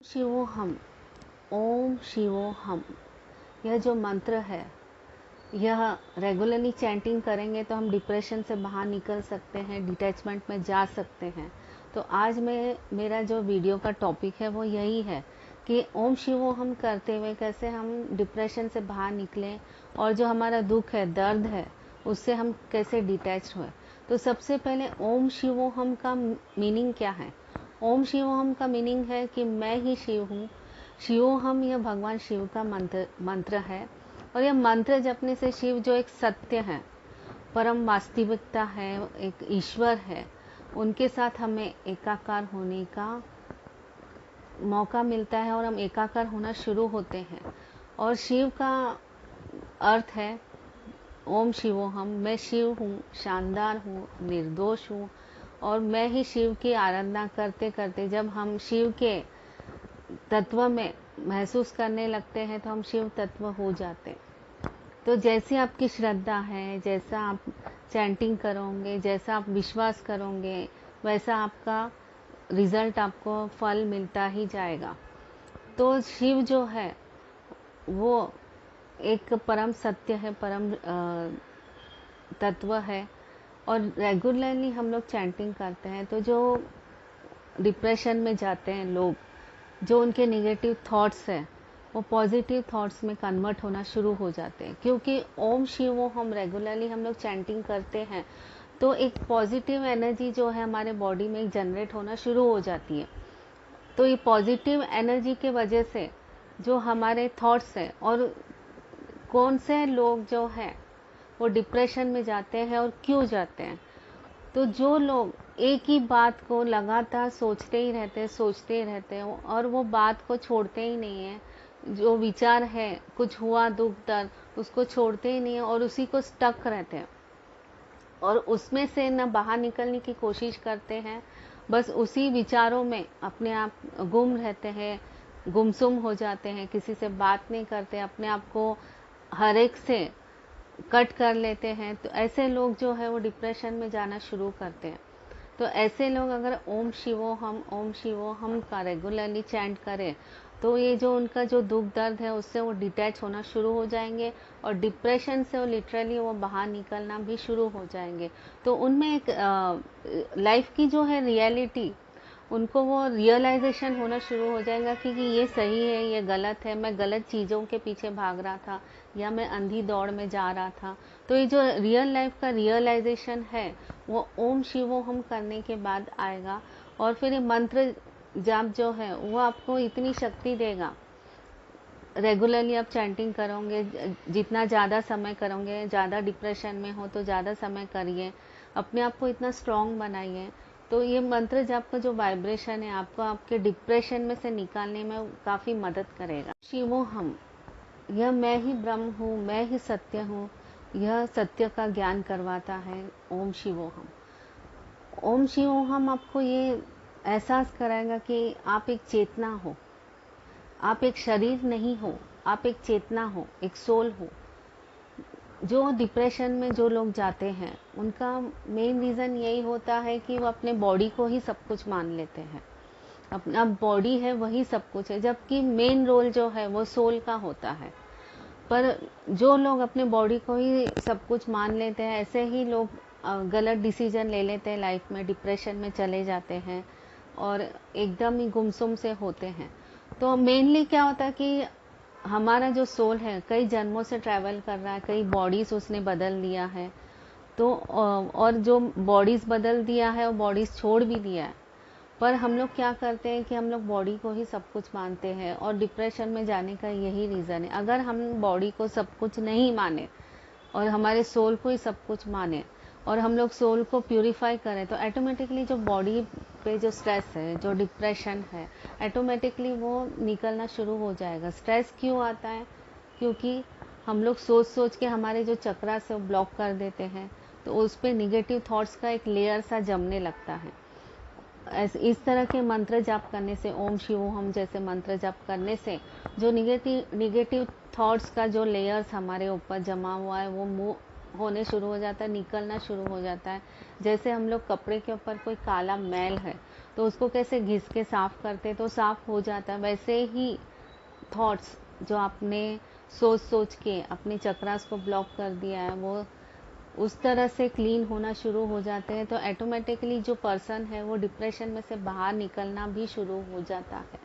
शिवो हम, ओम शिवो हम, यह जो मंत्र है, यह रेगुलरली चैंटिंग करेंगे तो हम डिप्रेशन से बाहर निकल सकते हैं, डिटैचमेंट में जा सकते हैं। तो आज मेरा जो वीडियो का टॉपिक है वो यही है कि ओम शिवो हम करते हुए कैसे हम डिप्रेशन से बाहर निकलें और जो हमारा दुख है, दर्द है, उससे हम कैसे डिटैच हुए। तो सबसे पहले ओम शिवो हम का मीनिंग क्या है? ओम शिवोहम का मीनिंग है कि मैं ही शिव हूँ। शिवोहम यह भगवान शिव का मंत्र है और यह मंत्र जपने से शिव जो एक सत्य है, परम वास्तविकता है, एक ईश्वर है, उनके साथ हमें एकाकार होने का मौका मिलता है और हम एकाकार होना शुरू होते हैं। और शिव का अर्थ है ओम शिवोहम, मैं शिव हूँ, शानदार हूँ, निर्दोष हूँ। और मैं ही शिव की आराधना करते करते जब हम शिव के तत्व में महसूस करने लगते हैं तो हम शिव तत्व हो जाते हैं। तो जैसी आपकी श्रद्धा है, जैसा आप चैंटिंग करोगे, जैसा आप विश्वास करोगे, वैसा आपका रिजल्ट, आपको फल मिलता ही जाएगा। तो शिव जो है वो एक परम सत्य है, परम तत्व है। और रेगुलरली हम लोग चैंटिंग करते हैं तो जो डिप्रेशन में जाते हैं लोग, जो उनके नेगेटिव थॉट्स हैं वो पॉजिटिव थॉट्स में कन्वर्ट होना शुरू हो जाते हैं। क्योंकि ओम शिवो हम रेगुलरली हम लोग चैंटिंग करते हैं तो एक पॉजिटिव एनर्जी जो है हमारे बॉडी में जनरेट होना शुरू हो जाती है। तो ये पॉजिटिव एनर्जी के वजह से जो हमारे थॉट्स हैं, और कौन से लोग जो हैं वो डिप्रेशन में जाते हैं और क्यों जाते हैं, तो जो लोग एक ही बात को लगातार सोचते ही रहते हैं और वो बात को छोड़ते ही नहीं है, जो विचार है, कुछ हुआ दुख दर्द, उसको छोड़ते ही नहीं है और उसी को स्टक रहते हैं और उसमें से न बाहर निकलने की कोशिश करते हैं, बस उसी विचारों में अपने आप गुम रहते हैं, गुमसुम हो जाते हैं, किसी से बात नहीं करते, अपने आप को हर एक से कट कर लेते हैं। तो ऐसे लोग जो है वो डिप्रेशन में जाना शुरू करते हैं। तो ऐसे लोग अगर ओम शिवो हम का रेगुलरली चैंट करें तो ये जो उनका जो दुख दर्द है उससे वो डिटैच होना शुरू हो जाएंगे और डिप्रेशन से वो लिटरली वो बाहर निकलना भी शुरू हो जाएंगे। तो उनमें एक लाइफ की जो है रियलिटी, उनको वो रियलाइजेशन होना शुरू हो जाएगा कि ये सही है, ये गलत है, मैं गलत चीज़ों के पीछे भाग रहा था या मैं अंधी दौड़ में जा रहा था। तो ये जो रियल लाइफ का रियलाइजेशन है वो ओम शिवो हम करने के बाद आएगा। और फिर ये मंत्र जाप जो है वो आपको इतनी शक्ति देगा। रेगुलरली आप चैंटिंग करोगे, जितना ज़्यादा समय करोगे, ज़्यादा डिप्रेशन में हो तो ज़्यादा समय करिए, अपने आप को इतना स्ट्रांग बनाइए। तो ये मंत्र जाप का जो वाइब्रेशन है आपको आपके डिप्रेशन में से निकालने में काफ़ी मदद करेगा। शिवो हम, यह मैं ही ब्रह्म हूँ, मैं ही सत्य हूँ, यह सत्य का ज्ञान करवाता है ओम शिवो हम। ओम शिवो हम आपको ये एहसास कराएगा कि आप एक चेतना हो, आप एक शरीर नहीं हो, आप एक चेतना हो, एक सोल हो। जो डिप्रेशन में जो लोग जाते हैं उनका मेन रीज़न यही होता है कि वो अपने बॉडी को ही सब कुछ मान लेते हैं, अपना बॉडी है वही सब कुछ है, जबकि मेन रोल जो है वो सोल का होता है। पर जो लोग अपने बॉडी को ही सब कुछ मान लेते हैं, ऐसे ही लोग गलत डिसीजन ले लेते हैं लाइफ में, डिप्रेशन में चले जाते हैं और एकदम ही गुमसुम से होते हैं। तो मेनली क्या होता है कि हमारा जो सोल है कई जन्मों से ट्रैवल कर रहा है, कई बॉडीज उसने बदल दिया है। तो और जो बॉडीज बदल दिया है वो बॉडीज छोड़ भी दिया है। पर हम लोग क्या करते हैं कि हम लोग बॉडी को ही सब कुछ मानते हैं और डिप्रेशन में जाने का यही रीज़न है। अगर हम बॉडी को सब कुछ नहीं माने और हमारे सोल को ही सब कुछ माने और हम लोग सोल को प्यूरिफाई करें तो ऑटोमेटिकली जो बॉडी पे जो स्ट्रेस है, जो डिप्रेशन है, ऑटोमेटिकली वो निकलना शुरू हो जाएगा। स्ट्रेस क्यों आता है? क्योंकि हम लोग सोच सोच के हमारे जो चक्रा से वो ब्लॉक कर देते हैं, तो उस पर निगेटिव थॉट्स का एक लेयर सा जमने लगता है। इस तरह के मंत्र जाप करने से, ओम शिवो हम जैसे मंत्र जाप करने से जो निगेटिव थॉट्स का जो लेयर्स हमारे ऊपर जमा हुआ है वो मूव होने शुरू हो जाता है, निकलना शुरू हो जाता है। जैसे हम लोग कपड़े के ऊपर कोई काला मैल है तो उसको कैसे घिस के साफ करते तो साफ हो जाता है, वैसे ही थॉट्स जो आपने सोच सोच के अपने चक्रास को ब्लॉक कर दिया है वो उस तरह से क्लीन होना शुरू हो जाते हैं, तो ऑटोमेटिकली जो पर्सन है वो डिप्रेशन में से बाहर निकलना भी शुरू हो जाता है।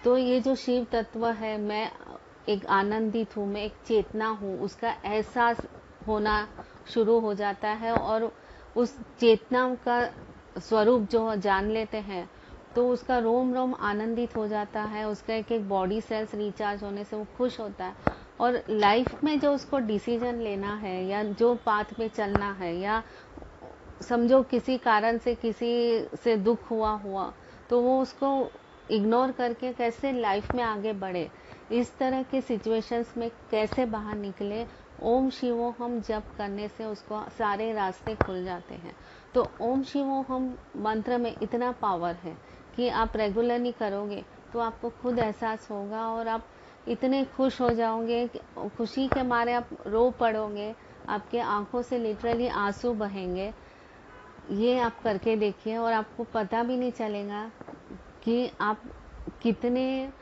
तो ये जो शिव तत्व है, मैं एक आनंदित हूँ, मैं एक चेतना हूँ, उसका एहसास होना शुरू हो जाता है। और उस चेतना का स्वरूप जो जान लेते हैं तो उसका रोम रोम आनंदित हो जाता है, उसका एक एक बॉडी सेल्स रिचार्ज होने से वो खुश होता है। और लाइफ में जो उसको डिसीजन लेना है या जो पाथ पे चलना है, या समझो किसी कारण से किसी से दुख हुआ तो वो उसको इग्नोर करके कैसे लाइफ में आगे बढ़े, इस तरह के सिचुएशंस में कैसे बाहर निकले, ओम शिवो हम जप करने से उसको सारे रास्ते खुल जाते हैं। तो ओम शिवो हम मंत्र में इतना पावर है कि आप रेगुलरली करोगे तो आपको खुद एहसास होगा और आप इतने खुश हो जाओगे कि खुशी के मारे आप रो पड़ोगे, आपके आंखों से लिटरली आंसू बहेंगे। ये आप करके देखिए और आपको पता भी नहीं चलेगा कि आप कितने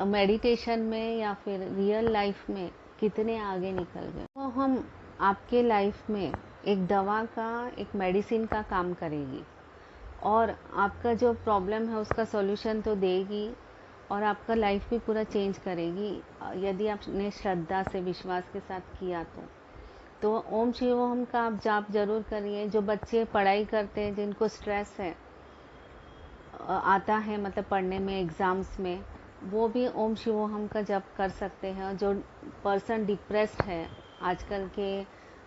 मेडिटेशन में या फिर रियल लाइफ में कितने आगे निकल गए। तो हम आपके लाइफ में एक दवा का, एक मेडिसिन का काम करेगी और आपका जो प्रॉब्लम है उसका सॉल्यूशन तो देगी और आपका लाइफ भी पूरा चेंज करेगी, यदि आपने श्रद्धा से विश्वास के साथ किया तो ओम शिवोहम का आप जाप जरूर करिए। जो बच्चे पढ़ाई करते हैं, जिनको स्ट्रेस है आता है, मतलब पढ़ने में, एग्ज़ाम्स में, वो भी ओम शिवोहम का जप कर सकते हैं। और जो पर्सन डिप्रेस्ड है आजकल के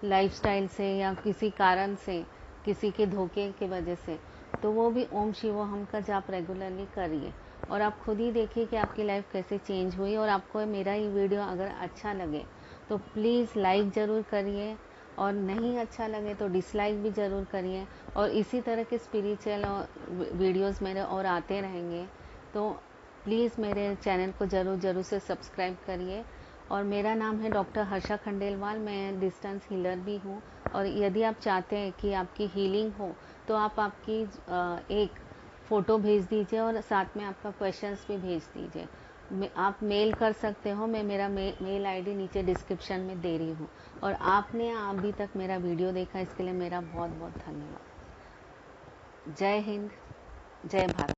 लाइफस्टाइल से या किसी कारण से, किसी के धोखे की वजह से, तो वो भी ओम शिवोहम का जाप रेगुलरली करिए और आप खुद ही देखिए कि आपकी लाइफ कैसे चेंज हुई। और आपको मेरा ये वीडियो अगर अच्छा लगे तो प्लीज़ लाइक ज़रूर करिए और नहीं अच्छा लगे तो डिसलाइक भी ज़रूर करिए। और इसी तरह के स्पिरिचुअल वीडियोस मेरे और आते रहेंगे, तो प्लीज़ मेरे चैनल को ज़रूर से सब्सक्राइब करिए। और मेरा नाम है डॉक्टर हर्षा खंडेलवाल, मैं डिस्टेंस हीलर भी हूँ। और यदि आप चाहते हैं कि आपकी हीलिंग हो तो आप आपकी एक फ़ोटो भेज दीजिए और साथ में आपका क्वेश्चंस भी भेज दीजिए। आप मेल कर सकते हो, मैं मेरा मेल आईडी नीचे डिस्क्रिप्शन में दे रही हूँ। और आपने अभी तक मेरा वीडियो देखा, इसके लिए मेरा बहुत बहुत धन्यवाद। जय हिंद, जय भारत।